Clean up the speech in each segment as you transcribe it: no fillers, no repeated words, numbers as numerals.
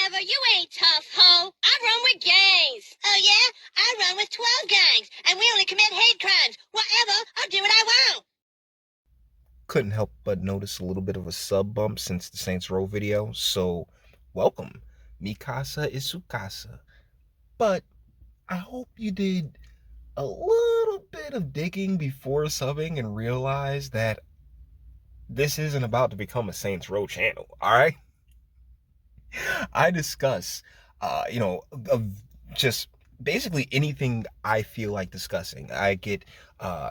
Whatever, you ain't tough, ho. I run with gangs. Oh, yeah? I run with 12 gangs, and we only commit hate crimes. Whatever, I'll do what I want. Couldn't help but notice a little bit of a sub bump since the Saints Row video, so welcome. Mi casa is su casa. But I hope you did a little bit of digging before subbing and realized that this isn't about to become a Saints Row channel, all right? I discuss, of just basically anything I feel like discussing. I get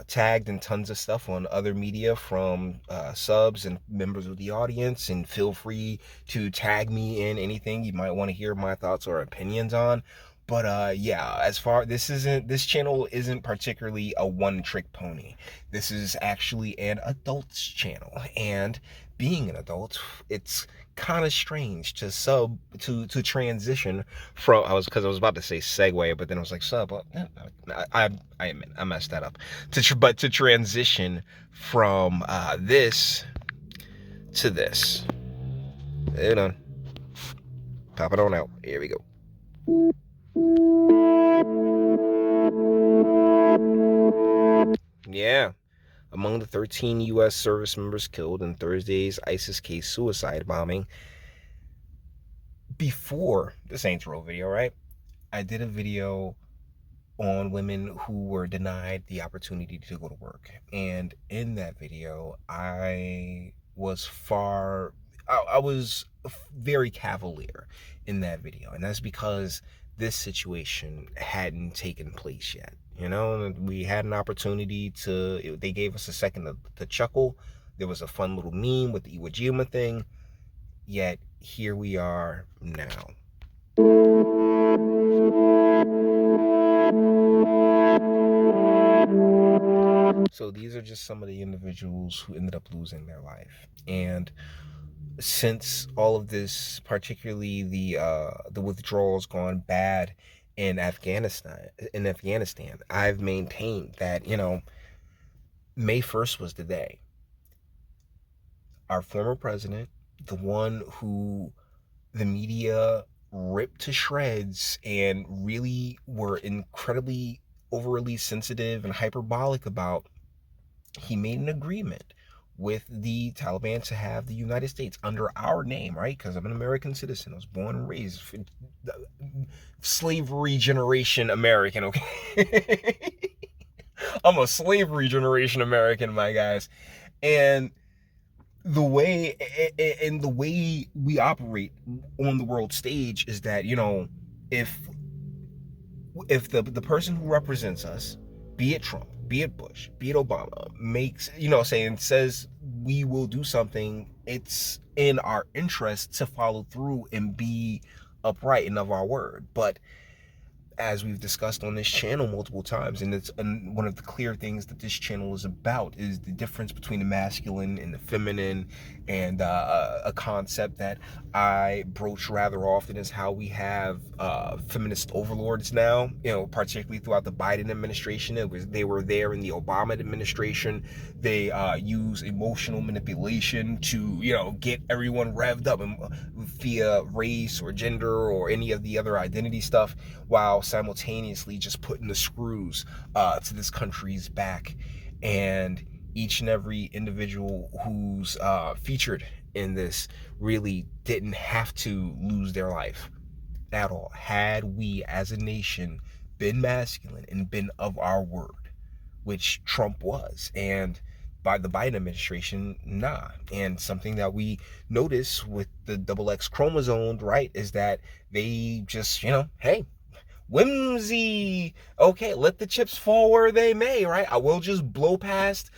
tagged in tons of stuff on other media from subs and members of the audience, and feel free to tag me in anything you might want to hear my thoughts or opinions on. But yeah, as far this channel isn't particularly a one-trick pony. This is actually an adult's channel, and being an adult, it's kind of strange to transition from I was about to say segue, but then I was like sub. I admit I messed that up. To transition from this to this. Hold on. Pop it on out. Here we go. Yeah. Among the 13 U.S. service members killed in Thursday's ISIS-K suicide bombing, before the Saints Row video, right? I did a video on women who were denied the opportunity to go to work. And in that video, I was very cavalier in that video. And that's because this situation hadn't taken place yet. You know, we had an opportunity they gave us a second to chuckle. There was a fun little meme with the Iwo Jima thing. Yet, here we are now. So these are just some of the individuals who ended up losing their life. And since all of this, particularly the withdrawals gone bad in Afghanistan, I've maintained that, May 1st was the day. Our former president, the one who the media ripped to shreds and really were incredibly overly sensitive and hyperbolic about, he made an agreement with the Taliban to have the United States under our name, right? Because I'm an American citizen. I was born and raised slavery generation American, okay? I'm a slavery generation American, my guys. And the way we operate on the world stage is that, if the person who represents us, be it Trump, be it Bush, be it Obama, says we will do something, it's in our interest to follow through and be upright and of our word. But as we've discussed on this channel multiple times, and one of the clear things that this channel is about is the difference between the masculine and the feminine, and a concept that I broach rather often is how we have feminist overlords now, particularly throughout the Biden administration. They were there in the Obama administration. They use emotional manipulation to, get everyone revved up via race or gender or any of the other identity stuff, while simultaneously just putting the screws to this country's back. And each and every individual who's featured in this really didn't have to lose their life at all. Had we as a nation been masculine and been of our word, which Trump was, and by the Biden administration, nah. And something that we notice with the XX chromosome, right, is that they just, hey, whimsy, okay, let the chips fall where they may, right? I will just blow past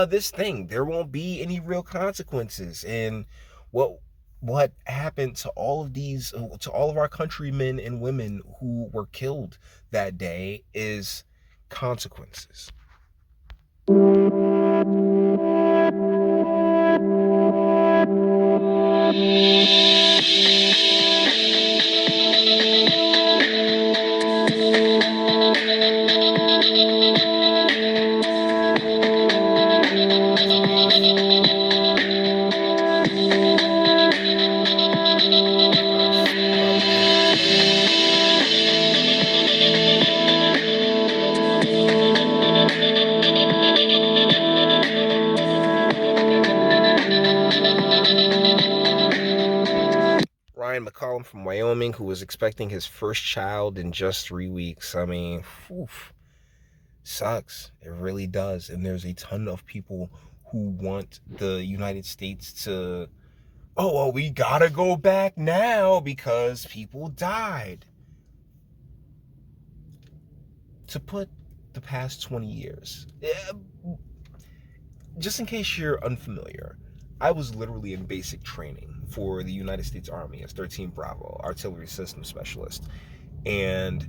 this thing. There won't be any real consequences. And what happened to all of our countrymen and women who were killed that day is consequences. Ryan McCollum from Wyoming, who was expecting his first child in just 3 weeks. I mean, oof, sucks. It really does. And there's a ton of people who want the United States to, oh, well, we gotta go back now because people died. To put the past 20 years, just in case you're unfamiliar, I was literally in basic training for the United States Army as 13 Bravo Artillery Systems Specialist. And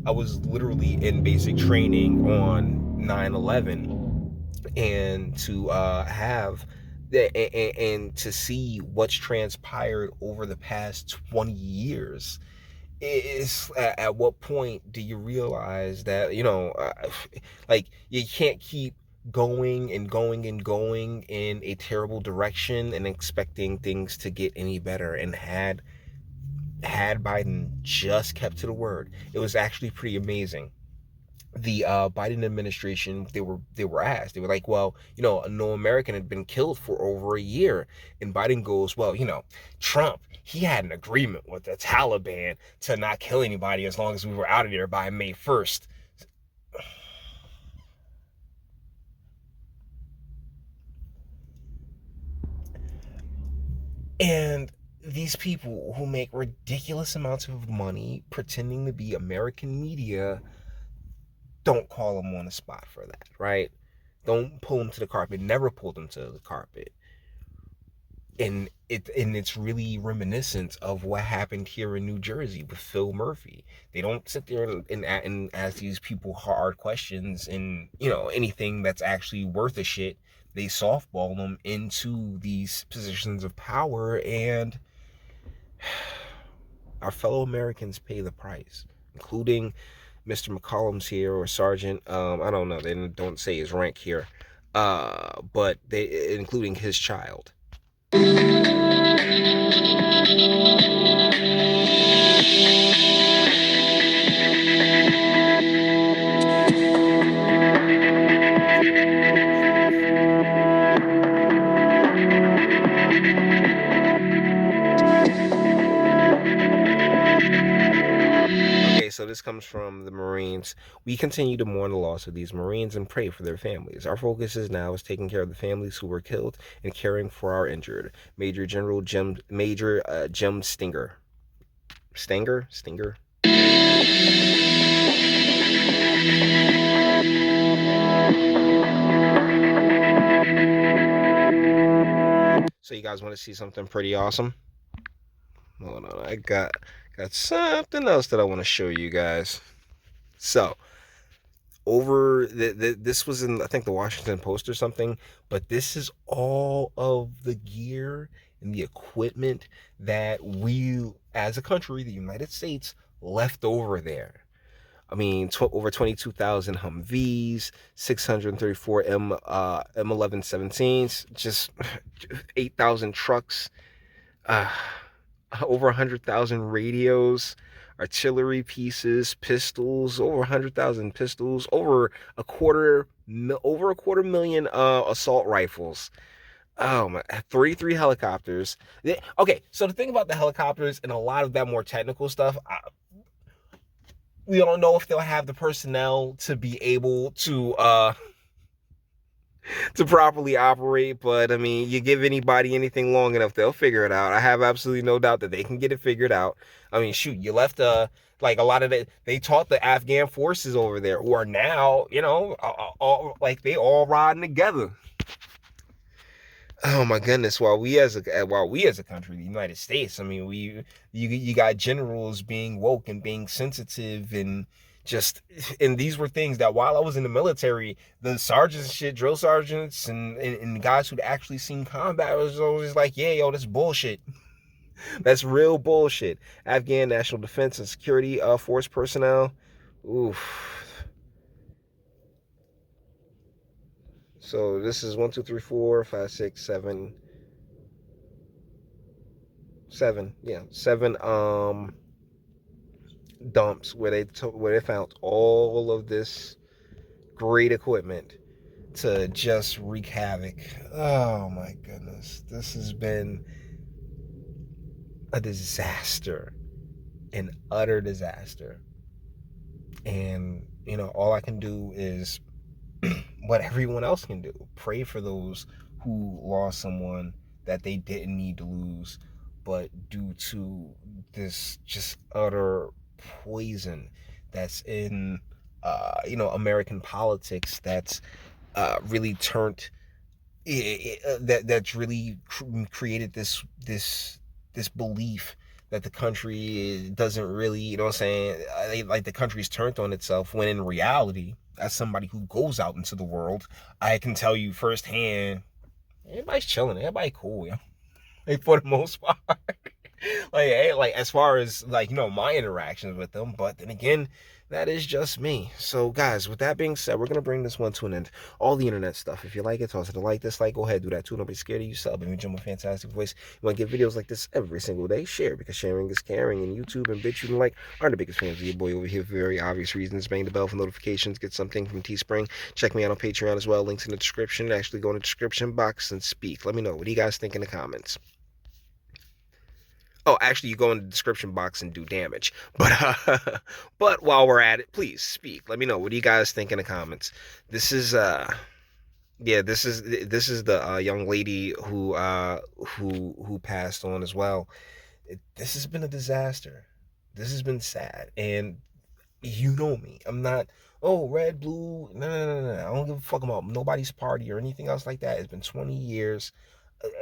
I was literally in basic training on 9/11, and to have and to see what's transpired over the past 20 years is, at what point do you realize that, like, you can't keep going and going and going in a terrible direction and expecting things to get any better. And had Biden just kept to the word, it was actually pretty amazing. The Biden administration, they were asked, they were like, well, no American had been killed for over a year. And Biden goes, well, Trump, he had an agreement with the Taliban to not kill anybody as long as we were out of there by May 1st. And these people who make ridiculous amounts of money pretending to be American media don't call them on the spot for that, right? Don't pull them to the carpet. Never pull them to the carpet. And it's really reminiscent of what happened here in New Jersey with Phil Murphy. They don't sit there and ask these people hard questions and anything that's actually worth a shit. They softball them into these positions of power, and our fellow Americans pay the price, including Mr. McCollum's here, or Sergeant. I don't know. They don't say his rank here, but including his child. So this comes from the Marines. We continue to mourn the loss of these Marines and pray for their families. Our focus now is taking care of the families who were killed and caring for our injured. Major Jim Stinger. Stinger? So you guys want to see something pretty awesome? Hold on, I got something else that I want to show you guys. So, this was in, I think, the Washington Post or something, but this is all of the gear and the equipment that we, as a country, the United States, left over there. I mean, over 22,000 Humvees, 634 M1117s, just 8,000 trucks, over 100,000 radios, artillery pieces, pistols, over 100,000 pistols, over a quarter million assault rifles. Oh my, 33 helicopters. Okay, so the thing about the helicopters and a lot of that more technical stuff, we don't know if they'll have the personnel to be able to properly operate, but I mean, you give anybody anything long enough, they'll figure it out. I have absolutely no doubt that they can get it figured out. I mean, shoot, you left like a lot of they taught the Afghan forces over there, who are now, like they all riding together. Oh my goodness! While we as a country, the United States, I mean, you got generals being woke and being sensitive, and these were things that while I was in the military, the sergeants, drill sergeants, and guys who'd actually seen combat was always like, yeah, yo, that's bullshit. That's real bullshit. Afghan National Defense and Security Force personnel. Oof. So this is 1, 2, 3, 4, 5, 6, 7. 7, yeah, 7 dumps where they found all of this great equipment to just wreak havoc. Oh my goodness, this has been a disaster, an utter disaster. And, all I can do is what everyone else can do. Pray for those who lost someone that they didn't need to lose, but due to this just utter poison that's in, American politics, that's really turned that's really created this belief that the country doesn't really, what I'm saying, like the country's turned on itself, when in reality, as somebody who goes out into the world, I can tell you firsthand, everybody's chilling, everybody cool, yeah. Like, for the most part. Like as far as, like, my interactions with them. But then again, that is just me. So guys, with that being said, we're gonna bring this one to an end. All the internet stuff, if you like it, toss it a like, dislike, go ahead, do that too. Don't be scared of yourself. If you enjoy my fantastic voice, you want to get videos like this every single day, share, because sharing is caring. And YouTube and Bitchute and like are the biggest fans of your boy over here for very obvious reasons. Bang the bell for notifications, get something from Teespring. Check me out on Patreon as well, links in the description. Actually go in the description box and speak. Let me know, what do you guys think in the comments? Oh, actually, you go in the description box and do damage. But while we're at it, please speak. Let me know, what do you guys think in the comments? This is yeah, this is the young lady who passed on as well. This has been a disaster. This has been sad, and you know me. I'm not, oh, red, blue. No, no, no, no, no. I don't give a fuck about nobody's party or anything else like that. It's been 20 years.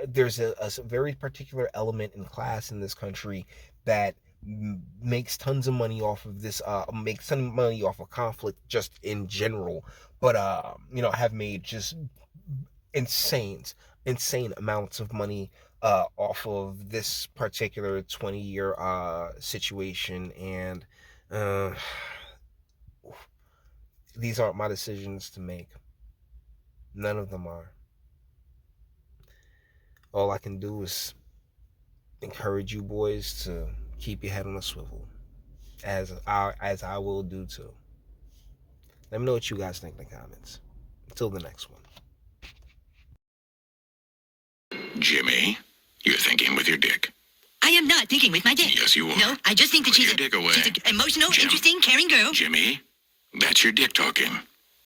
There's a very particular element in class in this country that makes tons of money off of this, makes tons of money off of conflict just in general, but have made just insane amounts of money off of this particular 20-year situation. And uh, these aren't my decisions to make. None of them are. All I can do is encourage you boys to keep your head on a swivel, as I will do too. Let me know what you guys think in the comments. Until the next one. Jimmy, you're thinking with your dick. I am not thinking with my dick. Yes, you are. No, I just think that Put your dick away. she's an emotional, Jim. interesting, caring girl. Jimmy, that's your dick talking.